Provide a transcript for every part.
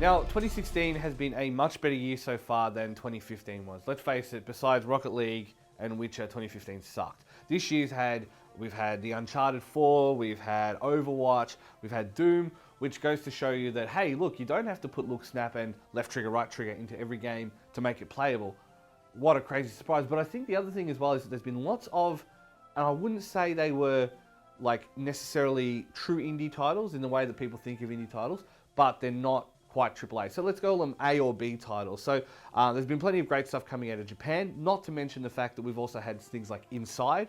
Now, 2016 has been a much better year so far than 2015 was. Let's face it, besides Rocket League and Witcher, 2015 sucked. This year's we've had the Uncharted 4, we've had Overwatch, we've had Doom, which goes to show you that, hey, look, you don't have to put look, snap, and left trigger, right trigger into every game to make it playable. What a crazy surprise. But I think the other thing as well is that there's been lots of, and I wouldn't say they were like necessarily true indie titles in the way that people think of indie titles, but they're not quite AAA. So let's call them A or B titles. So there's been plenty of great stuff coming out of Japan, not to mention the fact that we've also had things like Inside.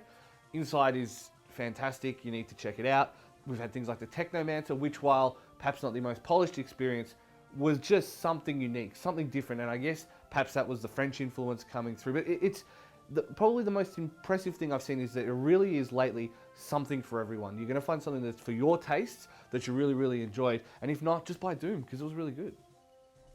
Inside is fantastic, you need to check it out. We've had things like the Technomancer, which while perhaps not the most polished experience, was just something unique, something different, and I guess perhaps that was the French influence coming through. But it's probably the most impressive thing I've seen is that it really is lately something for everyone. You're going to find something that's for your tastes that you really, really enjoyed, and if not, just buy Doom, because it was really good.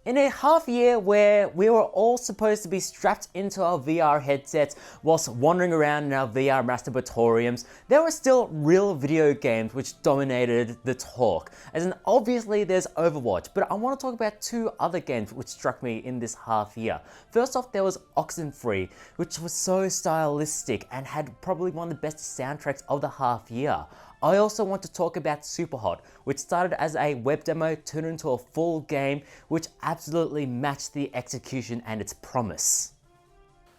In a half year where we were all supposed to be strapped into our VR headsets whilst wandering around in our VR masturbatoriums, there were still real video games which dominated the talk. As in, obviously there's Overwatch, but I want to talk about two other games which struck me in this half year. First off, there was Oxenfree, which was so stylistic and had probably one of the best soundtracks of the half year. I also want to talk about Superhot, which started as a web demo, turned into a full game, which absolutely matched the execution and its promise.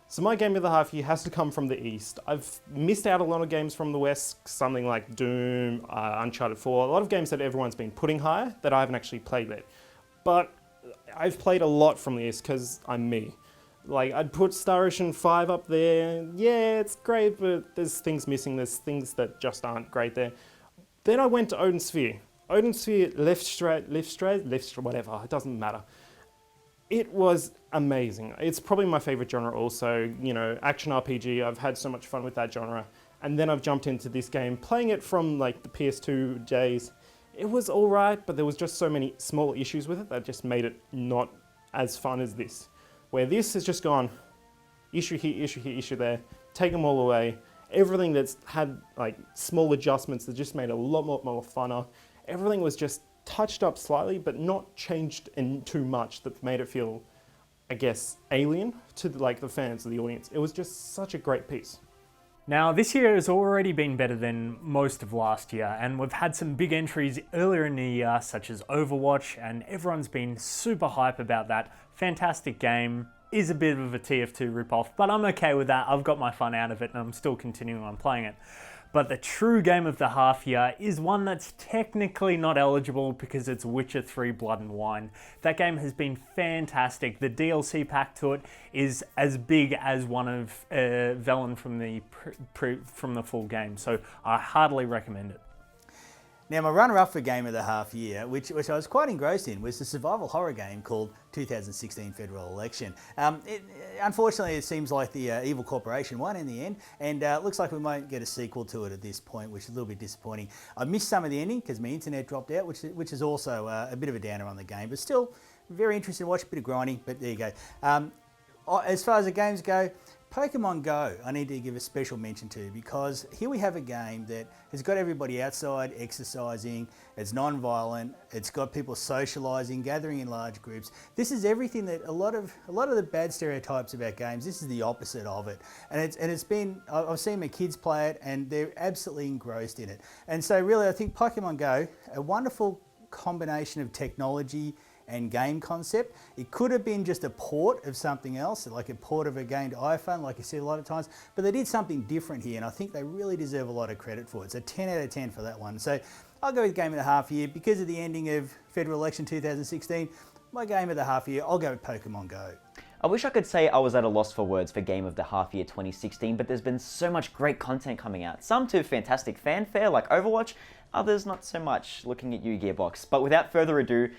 So my game of the half year has to come from the East. I've missed out a lot of games from the West, something like Doom, Uncharted 4, a lot of games that everyone's been putting higher that I haven't actually played yet. But I've played a lot from the East because I'm me. Like, I'd put Star Ocean 5 up there. Yeah, it's great, but there's things missing. There's things that just aren't great there. Then I went to Odin Sphere. Odin Sphere, whatever, it doesn't matter. It was amazing. It's probably my favorite genre also, you know, action RPG. I've had so much fun with that genre. And then I've jumped into this game, playing it from like the PS2 days. It was all right, but there was just so many small issues with it that just made it not as fun as this. Where this has just gone, issue here, issue there, take them all away. Everything that's had like small adjustments that just made it a lot more funner. Everything was just touched up slightly, but not changed in too much that made it feel, I guess, alien to like the fans of the audience. It was just such a great piece. Now, this year has already been better than most of last year, and we've had some big entries earlier in the year, such as Overwatch, and everyone's been super hype about that. Fantastic game, is a bit of a TF2 ripoff, but I'm okay with that. I've got my fun out of it, and I'm still continuing on playing it. But the true game of the half year is one that's technically not eligible because it's Witcher 3 Blood and Wine. That game has been fantastic. The DLC pack to it is as big as one of Velen from the full game, so I heartily recommend it. Now, my runner-up for Game of the Half Year, which I was quite engrossed in, was the survival horror game called 2016 Federal Election. Unfortunately, it seems like the Evil Corporation won in the end, and it looks like we won't get a sequel to it at this point, which is a little bit disappointing. I missed some of the ending because my internet dropped out, which is also a bit of a downer on the game, but still very interesting to watch, a bit of grinding, but there you go. As far as the games go, Pokemon Go, I need to give a special mention to, because here we have a game that has got everybody outside exercising, it's non-violent, it's got people socialising, gathering in large groups. This is everything that a lot of the bad stereotypes about games, this is the opposite of it. And it's been, I've seen my kids play it and they're absolutely engrossed in it. And so really I think Pokemon Go, a wonderful combination of technology and game concept. It could have been just a port of something else, like a port of a game to iPhone, like you see a lot of times, but they did something different here, and I think they really deserve a lot of credit for it. So 10 out of 10 for that one. So I'll go with Game of the Half Year. Because of the ending of Federal Election 2016, my Game of the Half Year, I'll go with Pokemon Go. I wish I could say I was at a loss for words for Game of the Half Year 2016, but there's been so much great content coming out. Some to fantastic fanfare like Overwatch, others not so much, looking at you Gearbox. But without further ado,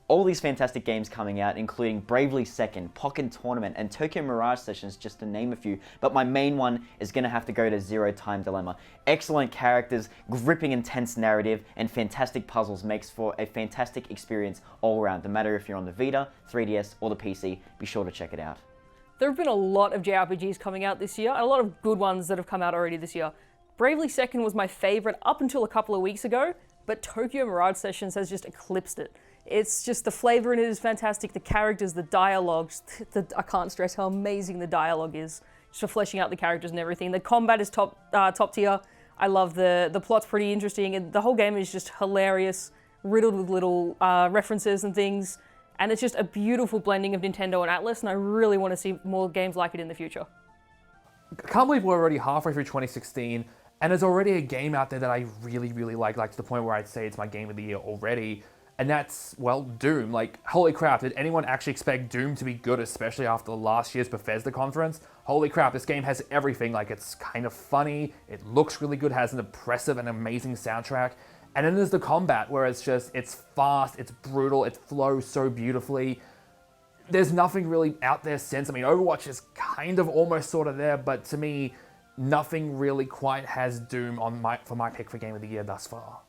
all these fantastic games coming out, including Bravely Second, Pokken Tournament, and Tokyo Mirage Sessions, just to name a few. But my main one is going to have to go to Zero Time Dilemma. Excellent characters, gripping intense narrative, and fantastic puzzles makes for a fantastic experience all around. No matter if you're on the Vita, 3DS, or the PC, be sure to check it out. There have been a lot of JRPGs coming out this year, and a lot of good ones that have come out already this year. Bravely Second was my favourite up until a couple of weeks ago, but Tokyo Mirage Sessions has just eclipsed it. It's just the flavor in it is fantastic. The characters, the dialogues, I can't stress how amazing the dialogue is, just for fleshing out the characters and everything. The combat is top tier. I love the plot's pretty interesting, and the whole game is just hilarious, riddled with little references and things. And it's just a beautiful blending of Nintendo and Atlas, and I really want to see more games like it in the future. I can't believe we're already halfway through 2016, and there's already a game out there that I really, really like to the point where I'd say it's my game of the year already, and that's, well, Doom. Like, holy crap, did anyone actually expect Doom to be good, especially after last year's Bethesda conference? Holy crap, this game has everything. Like, it's kind of funny, it looks really good, has an impressive and amazing soundtrack, and then there's the combat, where it's fast, it's brutal, it flows so beautifully. There's nothing really out there since. I mean, Overwatch is kind of almost sort of there, but to me, nothing really quite has Doom for my pick for Game of the Year thus far.